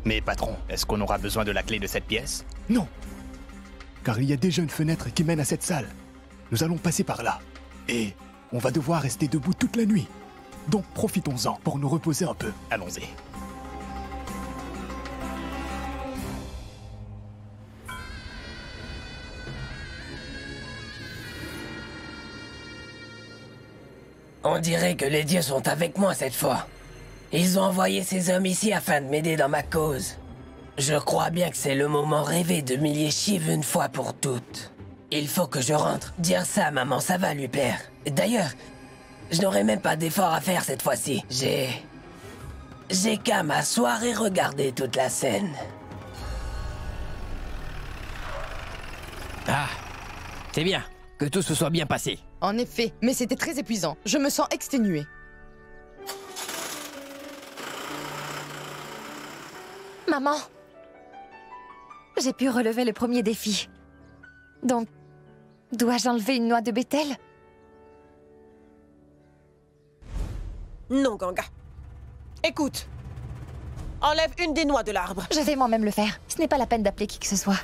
Mais patron, est-ce qu'on aura besoin de la clé de cette pièce? Non. Car il y a déjà une fenêtre qui mène à cette salle. Nous allons passer par là. Et on va devoir rester debout toute la nuit. Donc profitons-en pour nous reposer un peu. Allons-y. On dirait que les dieux sont avec moi cette fois. Ils ont envoyé ces hommes ici afin de m'aider dans ma cause. Je crois bien que c'est le moment rêvé de m'humilier Shiv une fois pour toutes. Il faut que je rentre. Dire ça à maman, ça va lui plaire. D'ailleurs, je n'aurai même pas d'effort à faire cette fois-ci. J'ai qu'à m'asseoir et regarder toute la scène. Ah, c'est bien. Que tout se soit bien passé. En effet, mais c'était très épuisant. Je me sens exténuée. Maman, j'ai pu relever le premier défi. Donc, dois-je enlever une noix de Bethel? Non, Ganga. Écoute. Enlève une des noix de l'arbre. Je vais moi-même le faire. Ce n'est pas la peine d'appeler qui que ce soit.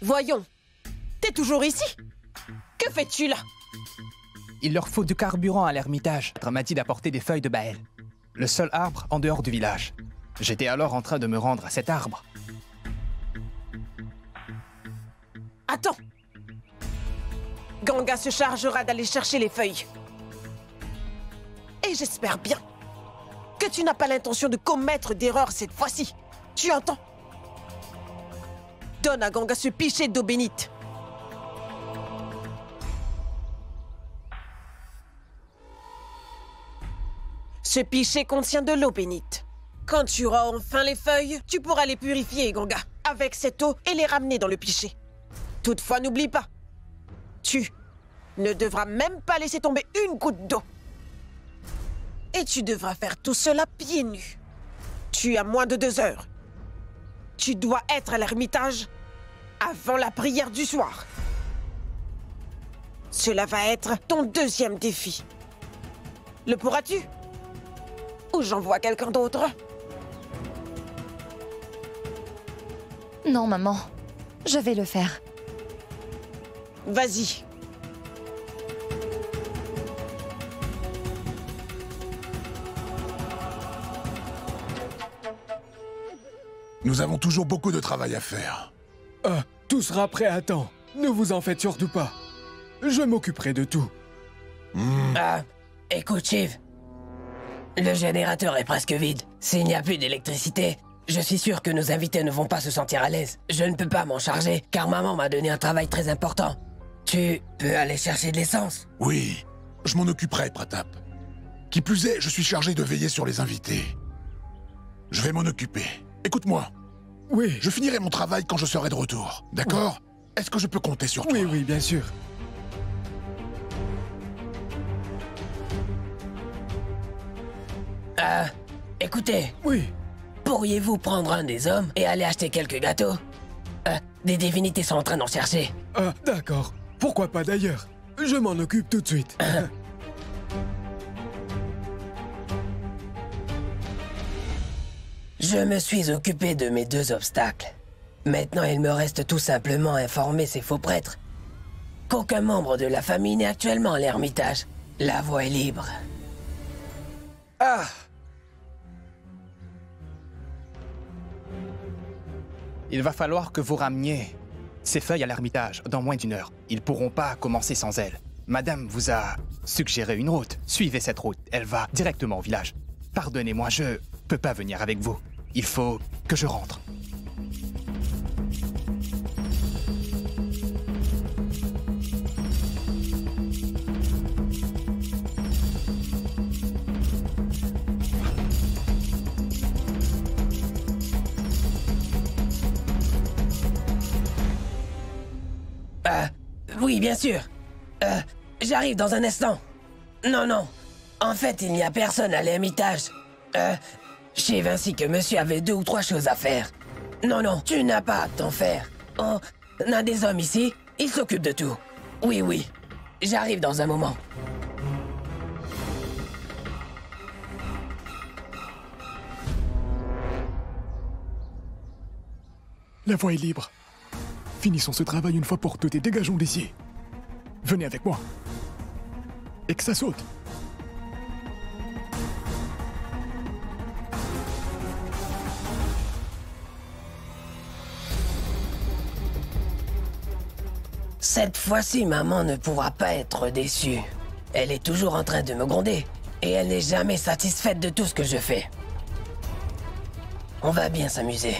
Voyons. T'es toujours ici? Que fais-tu là? Il leur faut du carburant à l'ermitage. On m'a dit d'apporter des feuilles de Baël. Le seul arbre en dehors du village. J'étais alors en train de me rendre à cet arbre. Attends. Ganga se chargera d'aller chercher les feuilles. Et j'espère bien que tu n'as pas l'intention de commettre d'erreur cette fois-ci. Tu entends? Donne à Ganga ce pichet d'eau bénite. Ce pichet contient de l'eau bénite. Quand tu auras enfin les feuilles, tu pourras les purifier, Ganga, avec cette eau et les ramener dans le pichet. Toutefois, n'oublie pas, tu ne devras même pas laisser tomber une goutte d'eau. Et tu devras faire tout cela pieds nus. Tu as moins de 2 heures. Tu dois être à l'ermitage avant la prière du soir. Cela va être ton deuxième défi. Le pourras-tu? Ou j'envoie quelqu'un d'autre? Non, maman. Je vais le faire. Vas-y. Nous avons toujours beaucoup de travail à faire. Tout sera prêt à temps. Ne vous en faites surtout pas. Je m'occuperai de tout. Écoute, Shiv. Le générateur est presque vide. S'il n'y a plus d'électricité, je suis sûr que nos invités ne vont pas se sentir à l'aise. Je ne peux pas m'en charger, car maman m'a donné un travail très important. Tu peux aller chercher de l'essence? Oui, je m'en occuperai, Pratap. Qui plus est, je suis chargé de veiller sur les invités. Je vais m'en occuper. Écoute-moi. Oui. Je finirai mon travail quand je serai de retour. D'accord? Est-ce que je peux compter sur toi? Oui, oui, bien sûr. Écoutez. Oui. Pourriez-vous prendre un des hommes et aller acheter quelques gâteaux? Des divinités sont en train d'en chercher. D'accord. Pourquoi pas d'ailleurs? Je m'en occupe tout de suite. Je me suis occupé de mes 2 obstacles. Maintenant, il me reste tout simplement à informer ces faux prêtres qu'aucun membre de la famille n'est actuellement à l'ermitage. La voie est libre. Il va falloir que vous rameniez ces feuilles à l'ermitage dans moins d'1 heure. Ils pourront pas commencer sans elles. Madame vous a suggéré une route. Suivez cette route. Elle va directement au village. Pardonnez-moi, je peux pas venir avec vous. Il faut que je rentre. Oui, bien sûr. J'arrive dans un instant. Non, non. En fait, il n'y a personne à l'ermitage. Shiv ainsi que monsieur avaient 2 ou 3 choses à faire. Non, non, tu n'as pas à t'en faire. On a des hommes ici, ils s'occupent de tout. Oui, oui. J'arrive dans un moment. La voie est libre. Finissons ce travail une fois pour toutes et dégageons d'ici. Venez avec moi. Et que ça saute. Cette fois-ci, maman ne pourra pas être déçue. Elle est toujours en train de me gronder. Et elle n'est jamais satisfaite de tout ce que je fais. On va bien s'amuser.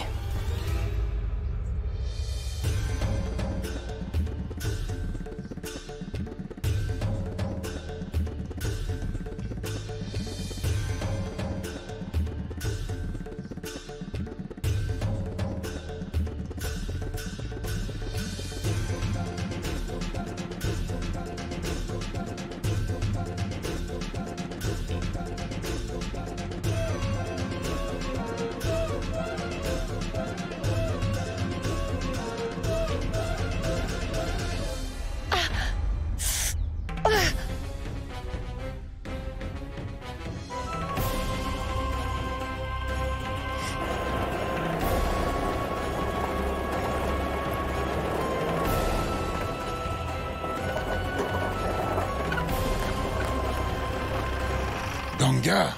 Ganga.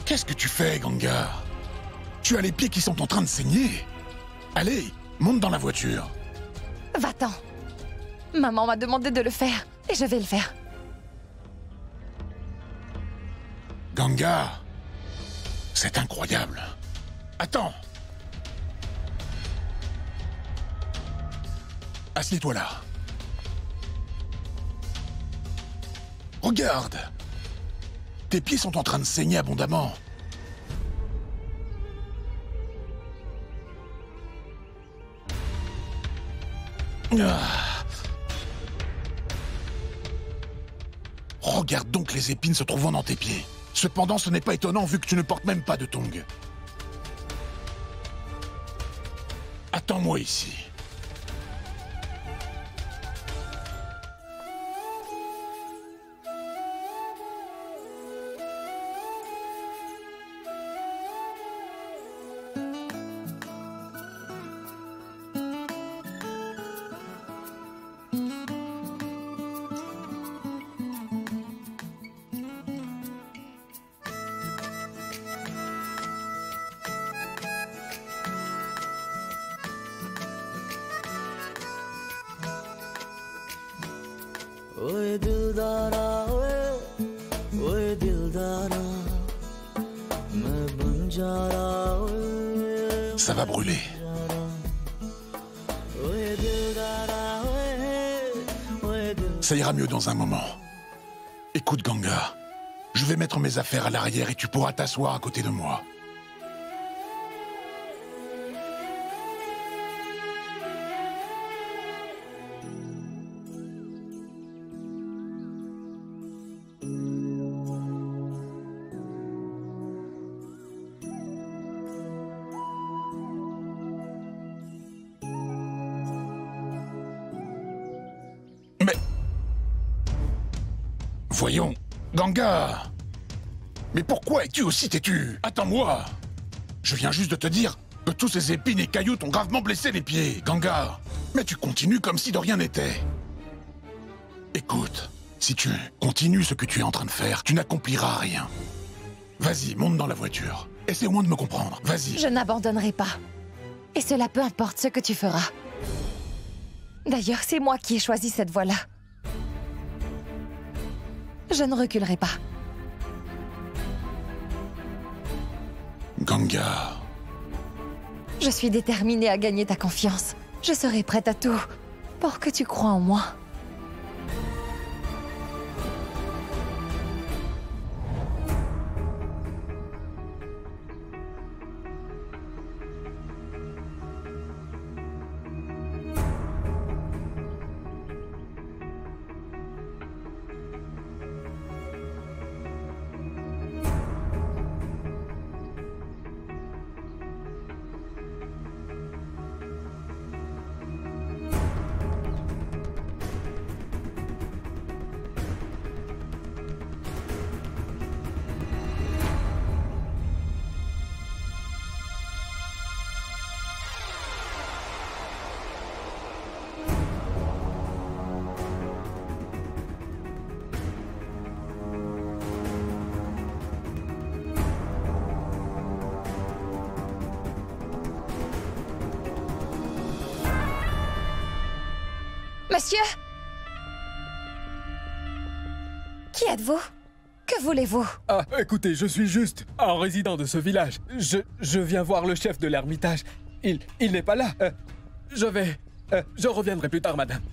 Qu'est-ce que tu fais, Ganga? Tu as les pieds qui sont en train de saigner. Allez, monte dans la voiture. Va-t'en. Maman m'a demandé de le faire, et je vais le faire. Ganga, c'est incroyable. Attends. Assieds-toi là. Regarde. Tes pieds sont en train de saigner abondamment. Regarde donc les épines se trouvant dans tes pieds. Cependant, ce n'est pas étonnant vu que tu ne portes même pas de tongs. Attends-moi ici. Ça va brûler. Ça ira mieux dans un moment. Écoute, Ganga, je vais mettre mes affaires à l'arrière et tu pourras t'asseoir à côté de moi. Voyons, Ganga. Mais pourquoi es-tu aussi têtu? Attends-moi. Je viens juste de te dire que tous ces épines et cailloux t'ont gravement blessé les pieds, Ganga. Mais tu continues comme si de rien n'était. Écoute, si tu continues ce que tu es en train de faire, tu n'accompliras rien. Vas-y, monte dans la voiture. Essaie au moins de me comprendre. Vas-y. Je n'abandonnerai pas. Et cela peu importe ce que tu feras. D'ailleurs, c'est moi qui ai choisi cette voie-là. Je ne reculerai pas. Ganga. Je suis déterminée à gagner ta confiance. Je serai prête à tout pour que tu crois en moi. Monsieur? Qui êtes-vous? Que voulez-vous? Ah, écoutez, je suis juste un résident de ce village. Je viens voir le chef de l'ermitage. Il n'est pas là. Je reviendrai plus tard, madame.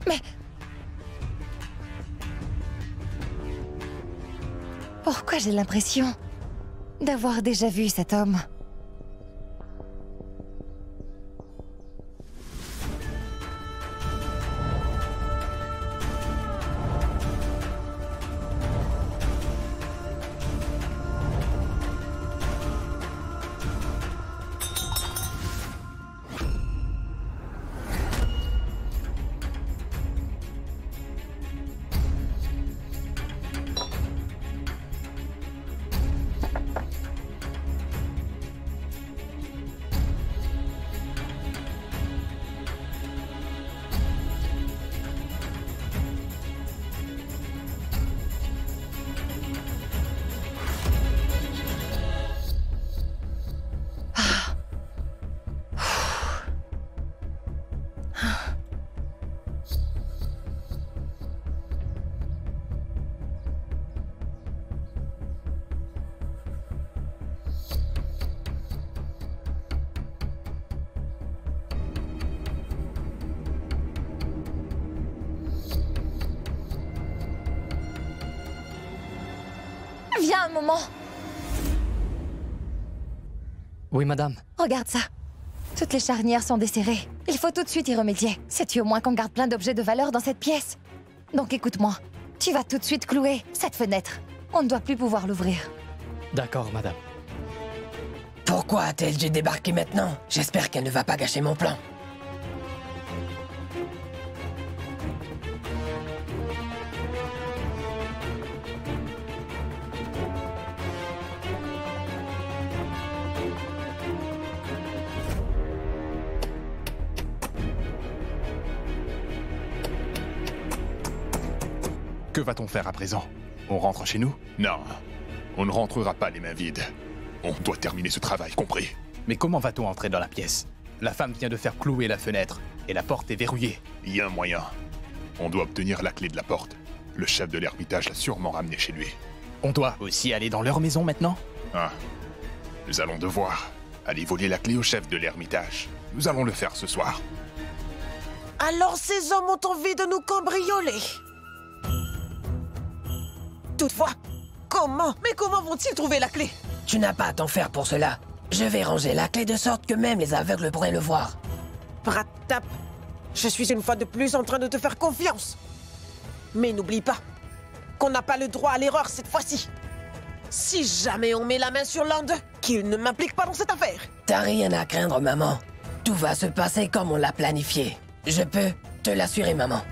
Mais... Pourquoi j'ai l'impression d'avoir déjà vu cet homme? Viens un moment. Oui, madame. Regarde ça. Toutes les charnières sont desserrées. Il faut tout de suite y remédier. Sais-tu au moins qu'on garde plein d'objets de valeur dans cette pièce? Donc écoute-moi. Tu vas tout de suite clouer cette fenêtre. On ne doit plus pouvoir l'ouvrir. D'accord, madame. Pourquoi a-t-elle dû débarquer maintenant? J'espère qu'elle ne va pas gâcher mon plan. Que va-t-on faire à présent? On rentre chez nous? Non, on ne rentrera pas les mains vides. On doit terminer ce travail, compris? Mais comment va-t-on entrer dans la pièce? La femme vient de faire clouer la fenêtre, et la porte est verrouillée. Il y a un moyen. On doit obtenir la clé de la porte. Le chef de l'ermitage l'a sûrement ramené chez lui. On doit aussi aller dans leur maison maintenant? Ah. Nous allons devoir aller voler la clé au chef de l'ermitage. Nous allons le faire ce soir. Alors ces hommes ont envie de nous cambrioler. Toutefois, comment? Mais comment vont-ils trouver la clé? Tu n'as pas à t'en faire pour cela. Je vais ranger la clé de sorte que même les aveugles pourraient le voir. Pratap, je suis une fois de plus en train de te faire confiance. Mais n'oublie pas qu'on n'a pas le droit à l'erreur cette fois-ci. Si jamais on met la main sur l'un d'eux, qu'il ne m'implique pas dans cette affaire. T'as rien à craindre, maman. Tout va se passer comme on l'a planifié. Je peux te l'assurer, maman.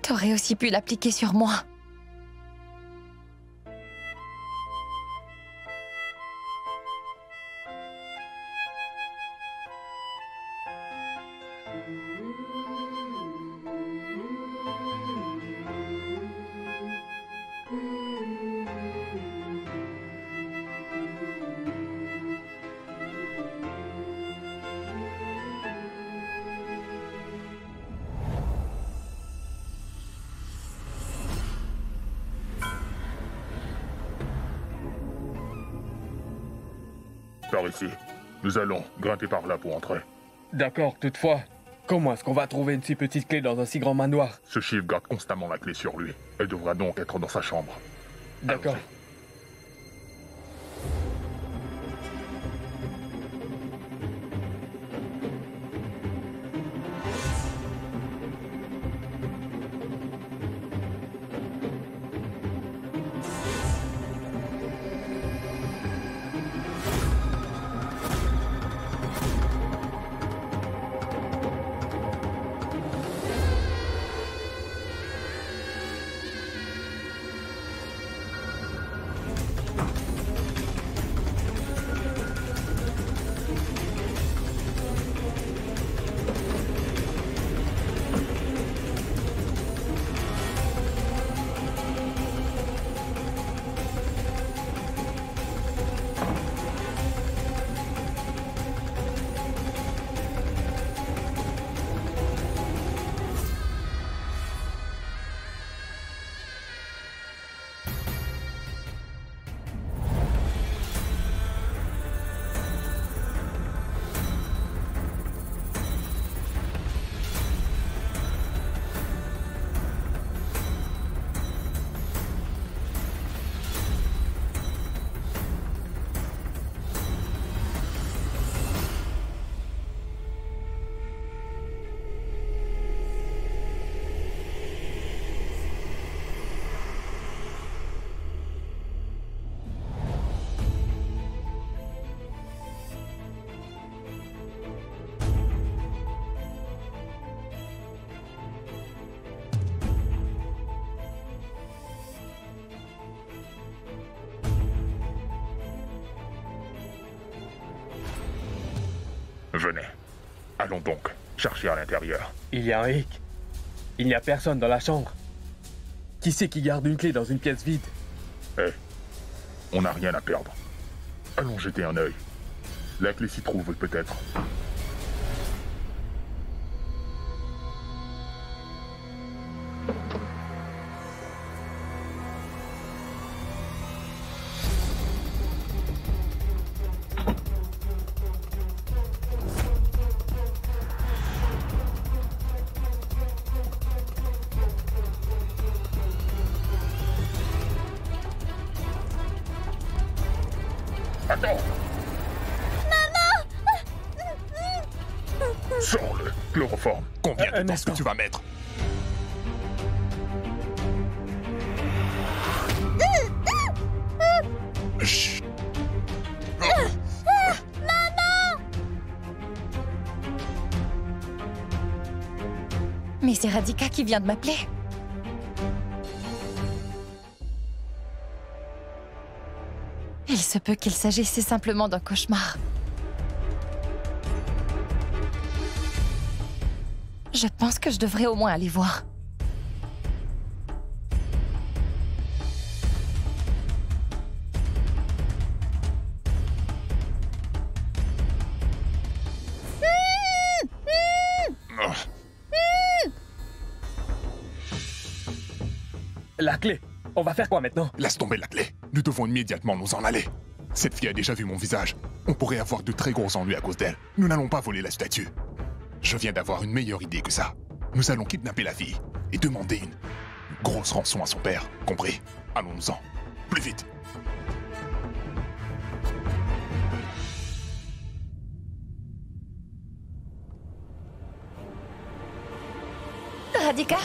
T'aurais aussi pu l'appliquer sur moi. Par ici. Nous allons grimper par là pour entrer. D'accord, toutefois, comment est-ce qu'on va trouver une si petite clé dans un si grand manoir? Ce chiffre garde constamment la clé sur lui. Elle devra donc être dans sa chambre. D'accord. Allons-y. Venez. Allons donc chercher à l'intérieur. Il y a un hic. Il n'y a personne dans la chambre. Qui c'est qui garde une clé dans une pièce vide? Hé, on n'a rien à perdre. Allons jeter un œil. La clé s'y trouve peut-être. Attends! Sors-le, chloroforme. Combien de temps est-ce que tu vas mettre? Chut. Mais c'est Radhika qui vient de m'appeler. Il se peut qu'il s'agisse simplement d'un cauchemar. Je pense que je devrais au moins aller voir. La clé. On va faire quoi maintenant? Laisse tomber la clé. Nous devons immédiatement nous en aller. Cette fille a déjà vu mon visage. On pourrait avoir de très gros ennuis à cause d'elle. Nous n'allons pas voler la statue. Je viens d'avoir une meilleure idée que ça. Nous allons kidnapper la fille et demander une grosse rançon à son père. Compris? Allons-nous-en. Plus vite. Radhika?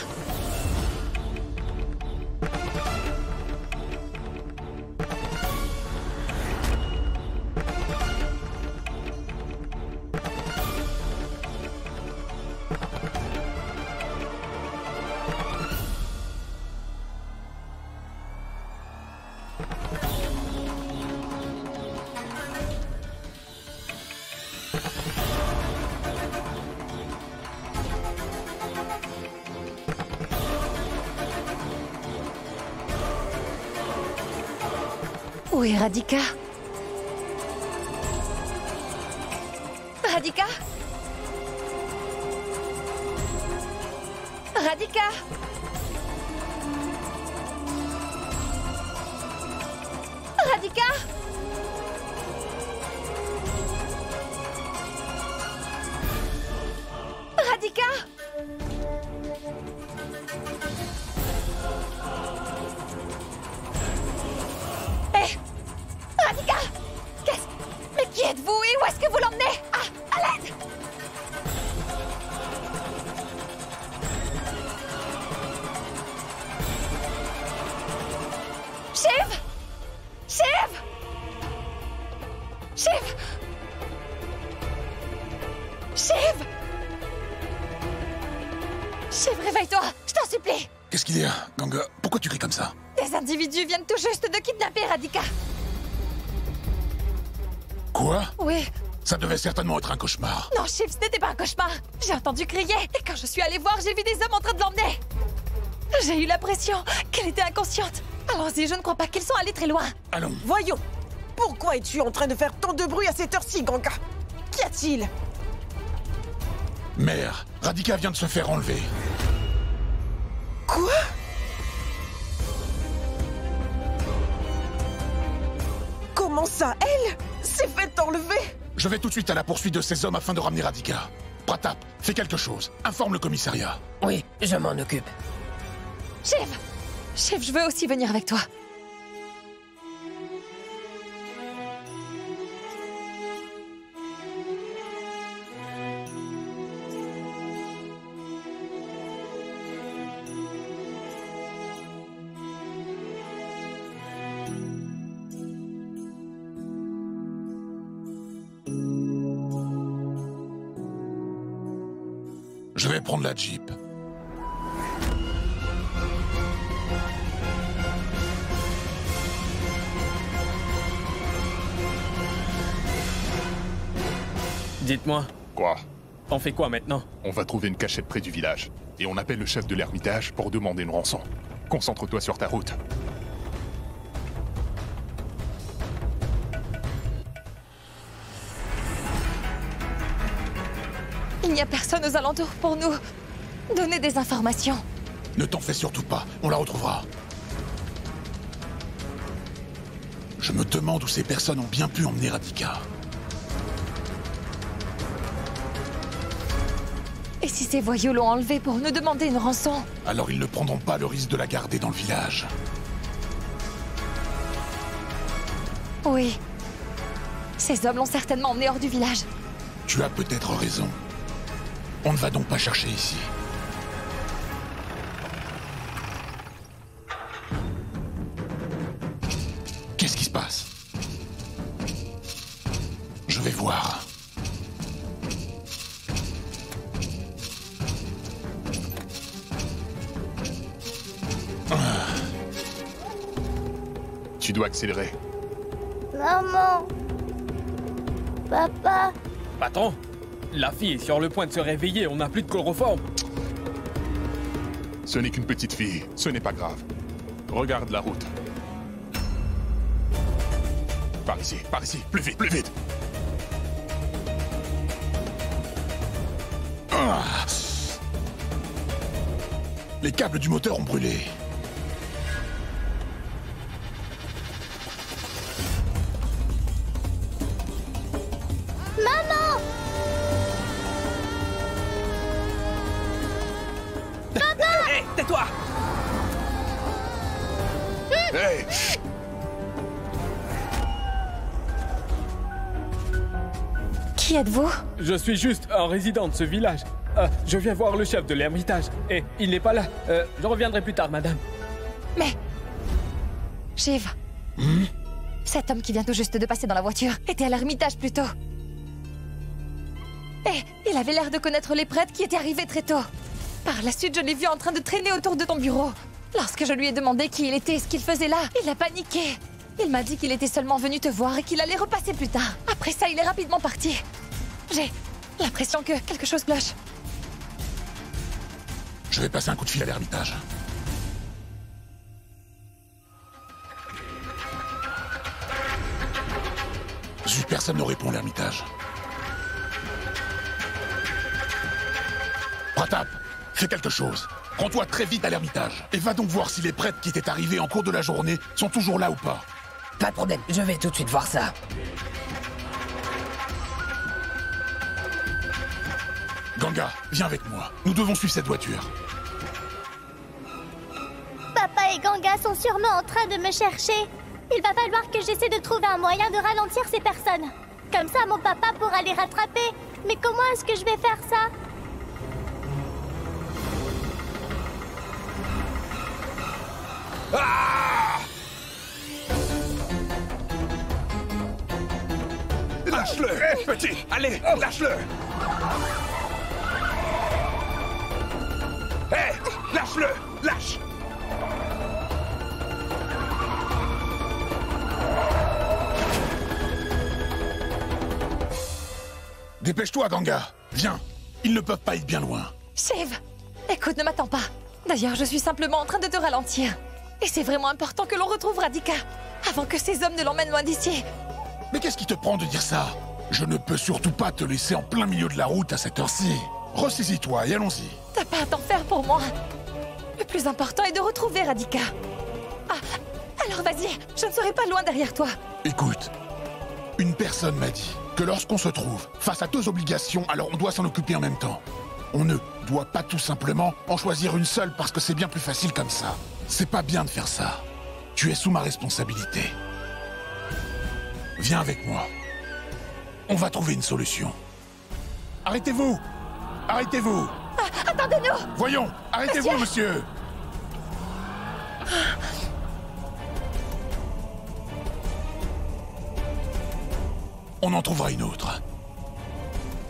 Où est Radhika? Radhika? Radhika? Radhika? Radhika? Hé! Radhika! Mais qui êtes-vous et où est-ce que vous l'emmenez? Ah! À l'aide! Shiv! Shiv! Shiv! Shiv! Shiv, réveille-toi! Je t'en supplie! Qu'est-ce qu'il y a, Ganga? Pourquoi tu cries comme ça? Des individus viennent tout juste de kidnapper Radhika! Quoi? Oui. Ça devait certainement être un cauchemar. Non, Shiv, ce n'était pas un cauchemar. J'ai entendu crier, et quand je suis allée voir, j'ai vu des hommes en train de l'emmener. J'ai eu l'impression qu'elle était inconsciente. Allons-y, je ne crois pas qu'ils sont allés très loin. Allons. Voyons. Pourquoi es-tu en train de faire tant de bruit à cette heure-ci, Ganga? Qu'y a-t-il? Mère, Radhika vient de se faire enlever. Quoi? Comment ça, elle s'est fait enlever? Je vais tout de suite à la poursuite de ces hommes afin de ramener Radhika. Pratap, fais quelque chose. Informe le commissariat. Oui, je m'en occupe. Shiv! Shiv, je veux aussi venir avec toi. Je vais prendre la Jeep. Dites-moi, Quoi? on fait quoi maintenant? On va trouver une cachette près du village. Et on appelle le chef de l'ermitage pour demander une rançon. Concentre-toi sur ta route. Il n'y a personne aux alentours pour nous donner des informations. Ne t'en fais surtout pas, on la retrouvera. Je me demande où ces personnes ont bien pu emmener Radhika. Et si ces voyous l'ont enlevée pour nous demander une rançon? Alors ils ne prendront pas le risque de la garder dans le village. Oui. Ces hommes l'ont certainement emmenée hors du village. Tu as peut-être raison. On ne va donc pas chercher ici. Qu'est-ce qui se passe? Je vais voir. Tu dois accélérer. Maman. Papa. Patron, la fille est sur le point de se réveiller, on n'a plus de chloroforme. Ce n'est qu'une petite fille, ce n'est pas grave. Regarde la route. Par ici, plus vite, plus vite. Ah. Les câbles du moteur ont brûlé. Maman. Papa. Hé, tais-toi. Hey. Qui êtes-vous? Je suis juste un résident de ce village. Je viens voir le chef de l'ermitage. Et il n'est pas là. Je reviendrai plus tard, madame. Mais... Shiv. Cet homme qui vient tout juste de passer dans la voiture était à l'ermitage plus tôt. Et il avait l'air de connaître les prêtres qui étaient arrivés très tôt. Par la suite, je l'ai vu en train de traîner autour de ton bureau. Lorsque je lui ai demandé qui il était et ce qu'il faisait là, il a paniqué. Il m'a dit qu'il était seulement venu te voir et qu'il allait repasser plus tard. Après ça, il est rapidement parti. J'ai l'impression que quelque chose cloche. Je vais passer un coup de fil à l'Ermitage. Zut, personne ne répond à l'Ermitage. Pratap, fais quelque chose. Rends-toi très vite à l'Ermitage. Et va donc voir si les prêtres qui étaient arrivés en cours de la journée sont toujours là ou pas. Pas de problème, je vais tout de suite voir ça. Ganga, viens avec moi. Nous devons suivre cette voiture. Papa et Ganga sont sûrement en train de me chercher. Il va falloir que j'essaie de trouver un moyen de ralentir ces personnes. Comme ça, mon papa pourra les rattraper. Mais comment est-ce que je vais faire ça? Ah! Lâche-le, petit. Allez, lâche-le. Hé, lâche-le, lâche. Dépêche-toi, Ganga. Viens. Ils ne peuvent pas être bien loin. Shiv, écoute, ne m'attends pas. D'ailleurs, je suis simplement en train de te ralentir. Et c'est vraiment important que l'on retrouve Radhika, avant que ces hommes ne l'emmènent loin d'ici. Mais qu'est-ce qui te prend de dire ça? Je ne peux surtout pas te laisser en plein milieu de la route à cette heure-ci. Ressaisis-toi et allons-y. T'as pas à t'en faire pour moi. Le plus important est de retrouver Radhika. Ah, alors vas-y, je ne serai pas loin derrière toi. Écoute, une personne m'a dit que lorsqu'on se trouve face à deux obligations, alors on doit s'en occuper en même temps. On ne doit pas tout simplement en choisir une seule parce que c'est bien plus facile comme ça. C'est pas bien de faire ça. Tu es sous ma responsabilité. Viens avec moi. On va trouver une solution. Arrêtez-vous! Arrêtez-vous! Ah, attendez-nous! Voyons! Arrêtez-vous, monsieur! On en trouvera une autre.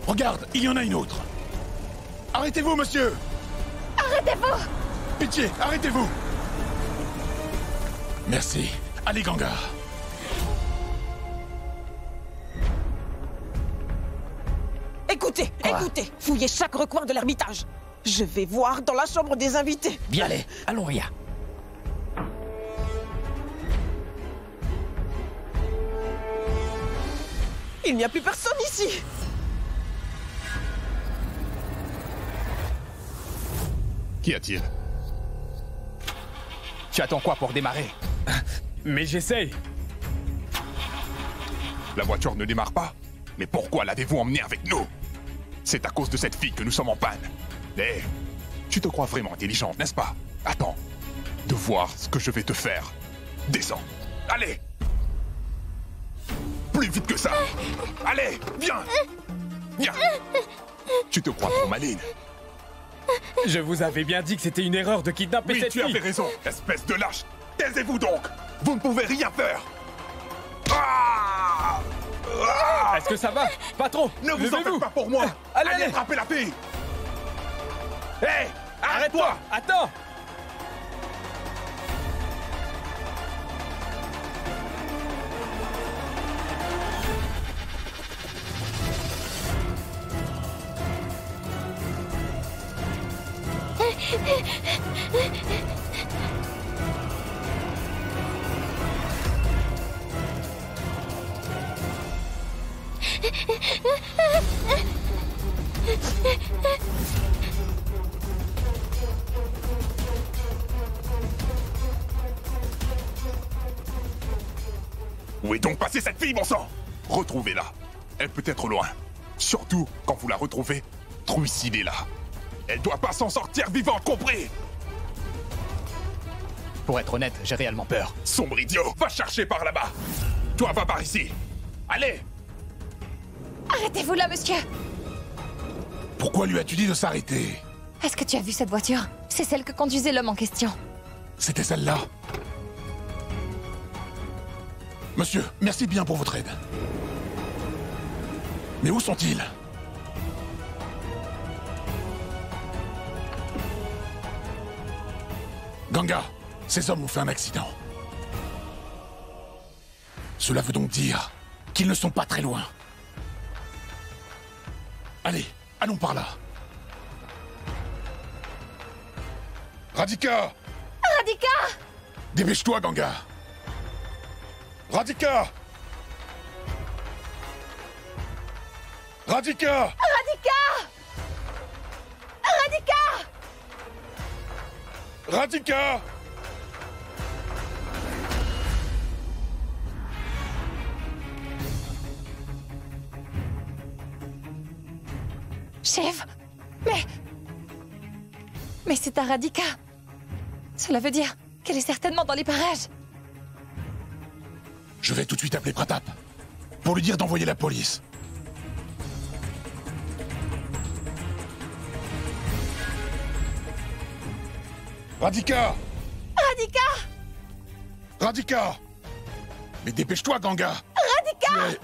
Regarde, il y en a une autre. Arrêtez-vous, monsieur! Arrêtez-vous! Pitié, arrêtez-vous! Merci. Allez, Ganga. Écoutez, écoutez, fouillez chaque recoin de l'Ermitage. Je vais voir dans la chambre des invités. Bien, allez, allons, Ria. Il n'y a plus personne ici. Qu'y a-t-il? Tu attends quoi pour démarrer? Mais j'essaye. La voiture ne démarre pas? Mais pourquoi l'avez-vous emmenée avec nous? C'est à cause de cette fille que nous sommes en panne. Hé, tu te crois vraiment intelligente, n'est-ce pas? Attends, de voir ce que je vais te faire. Descends. Allez! Plus vite que ça! Allez, viens! Viens! Tu te crois trop maligne? Je vous avais bien dit que c'était une erreur de kidnapper cette fille. Oui, tu avais raison, espèce de lâche! Taisez-vous donc! Vous ne pouvez rien faire! Ah! Ah! Est-ce que ça va? Patron, ne vous en faites pas pour moi! Allez attraper la fille! Hé! Arrête-toi! Attends! Où est donc passée cette fille, bon sang? Retrouvez-la. Elle peut être loin. Surtout quand vous la retrouvez, trucidez-la. Elle doit pas s'en sortir vivante, compris? Pour être honnête, j'ai réellement peur. Sombre idiot, va chercher par là-bas. Toi, va par ici. Allez! Arrêtez-vous là, monsieur! Pourquoi lui as-tu dit de s'arrêter? Est-ce que tu as vu cette voiture? C'est celle que conduisait l'homme en question. C'était celle-là. Monsieur, merci bien pour votre aide. Mais où sont-ils? Ganga, ces hommes ont fait un accident. Cela veut donc dire qu'ils ne sont pas très loin. Allez, allons par là. Radhika! Radhika! Dépêche-toi, Ganga! Radhika! Radhika! Radhika! Radhika! Radhika! Shiv! Mais c'est ta Radhika! Cela veut dire qu'elle est certainement dans les parages! Je vais tout de suite appeler Pratap pour lui dire d'envoyer la police. Radhika! Radhika! Radhika! Mais dépêche-toi, Ganga! Radhika!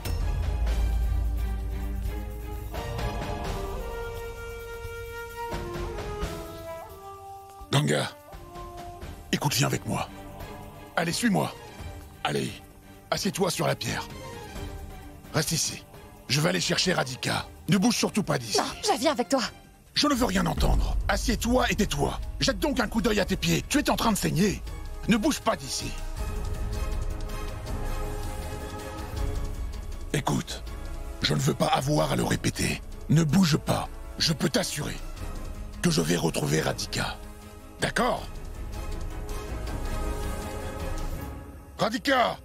Ganga, écoute, viens avec moi. Allez, suis-moi. Allez, assieds-toi sur la pierre. Reste ici. Je vais aller chercher Radhika. Ne bouge surtout pas d'ici. Non, je viens avec toi. Je ne veux rien entendre. Assieds-toi et tais-toi. Jette donc un coup d'œil à tes pieds. Tu es en train de saigner. Ne bouge pas d'ici. Écoute, je ne veux pas avoir à le répéter. Ne bouge pas. Je peux t'assurer que je vais retrouver Radhika. D'accord? Radhika!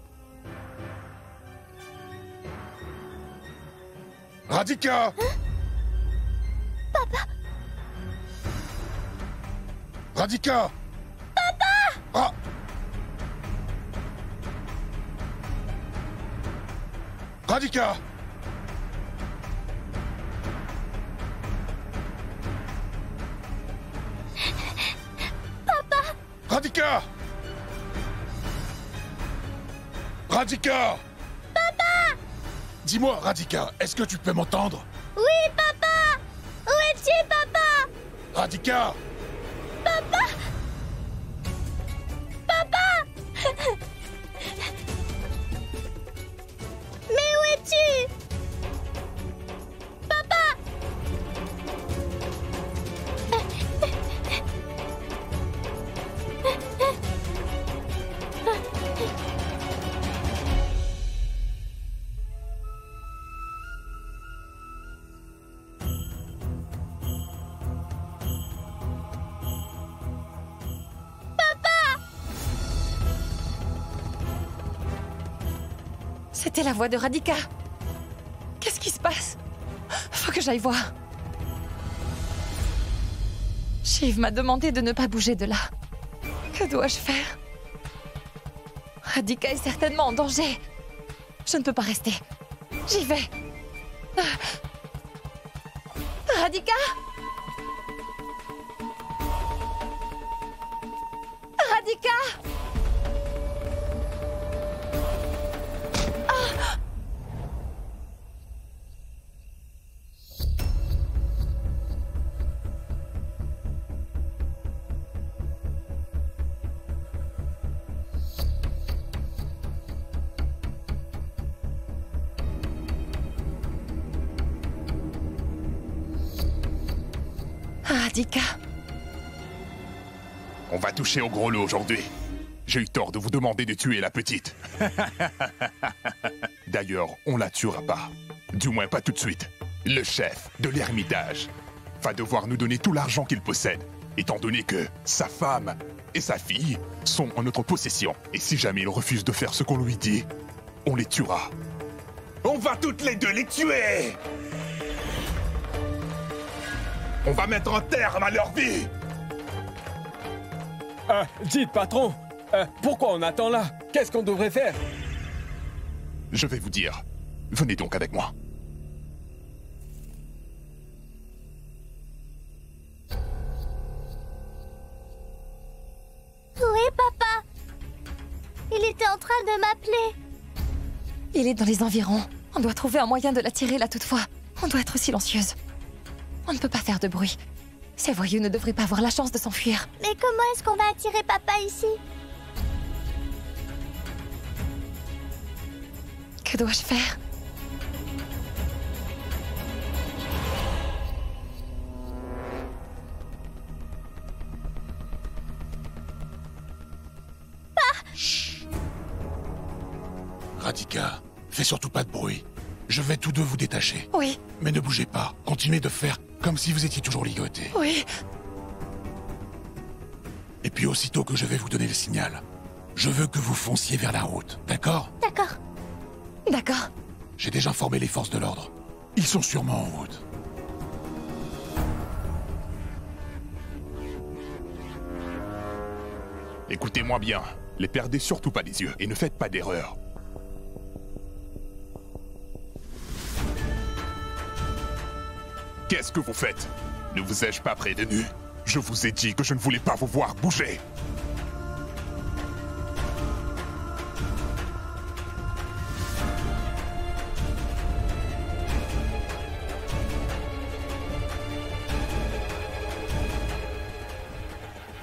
Radhika! Hein? Papa! Radhika! Papa! Ah! Radhika! Papa! Radhika! Radhika! Papa! Dis-moi, Radhika, est-ce que tu peux m'entendre? Oui, papa! Où es-tu, papa? Radhika! Papa! Papa! Mais où es-tu? Papa! C'était la voix de Radhika. Qu'est-ce qui se passe? Faut que j'aille voir. Shiv m'a demandé de ne pas bouger de là. Que dois-je faire? Radhika est certainement en danger. Je ne peux pas rester. J'y vais. Radhika? Radhika? Radhika. On va toucher au gros lot aujourd'hui. J'ai eu tort de vous demander de tuer la petite. D'ailleurs, on la tuera pas. Du moins pas tout de suite. Le chef de l'Ermitage va devoir nous donner tout l'argent qu'il possède, étant donné que sa femme et sa fille sont en notre possession. Et si jamais il refuse de faire ce qu'on lui dit, on les tuera. On va toutes les deux les tuer! On va mettre un terme à leur vie! Dites, patron, pourquoi on attend là? Qu'est-ce qu'on devrait faire? Je vais vous dire. Venez donc avec moi. Où est papa? Il était en train de m'appeler. Il est dans les environs. On doit trouver un moyen de l'attirer là toutefois. On doit être silencieuse. On ne peut pas faire de bruit. Ces voyous ne devraient pas avoir la chance de s'enfuir. Mais comment est-ce qu'on va attirer papa ici? Que dois-je faire? Mika, fais surtout pas de bruit. Je vais tous deux vous détacher. Oui. Mais ne bougez pas. Continuez de faire comme si vous étiez toujours ligotés. Oui. Et puis aussitôt que je vais vous donner le signal, je veux que vous fonciez vers la route, d'accord? D'accord. D'accord. J'ai déjà informé les forces de l'ordre. Ils sont sûrement en route. Écoutez-moi bien. Les perdez surtout pas les yeux et ne faites pas d'erreur. Qu'est-ce que vous faites? Ne vous ai-je pas prévenu? Je vous ai dit que je ne voulais pas vous voir bouger.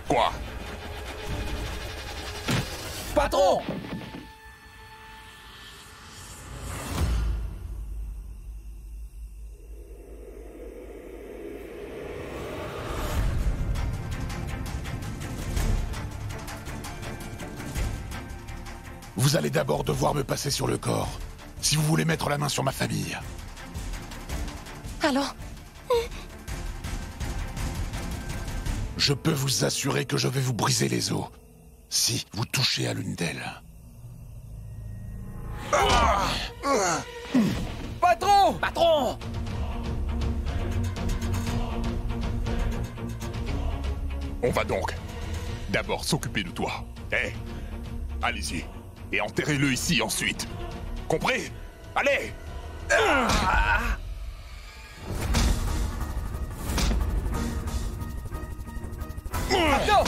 Quoi? Patron! Vous allez d'abord devoir me passer sur le corps, si vous voulez mettre la main sur ma famille. Allons. Je peux vous assurer que je vais vous briser les os, si vous touchez à l'une d'elles. Patron! Patron! On va donc d'abord s'occuper de toi. Eh, allez-y. Et enterrez-le ici ensuite. Compris? Allez! Attends!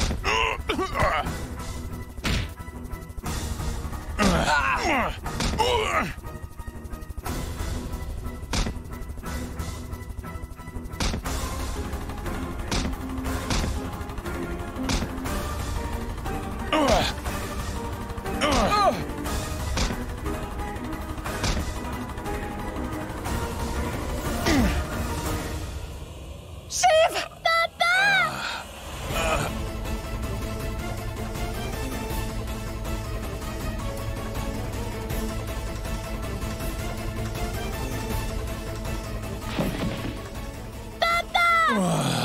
Shiv! Ah.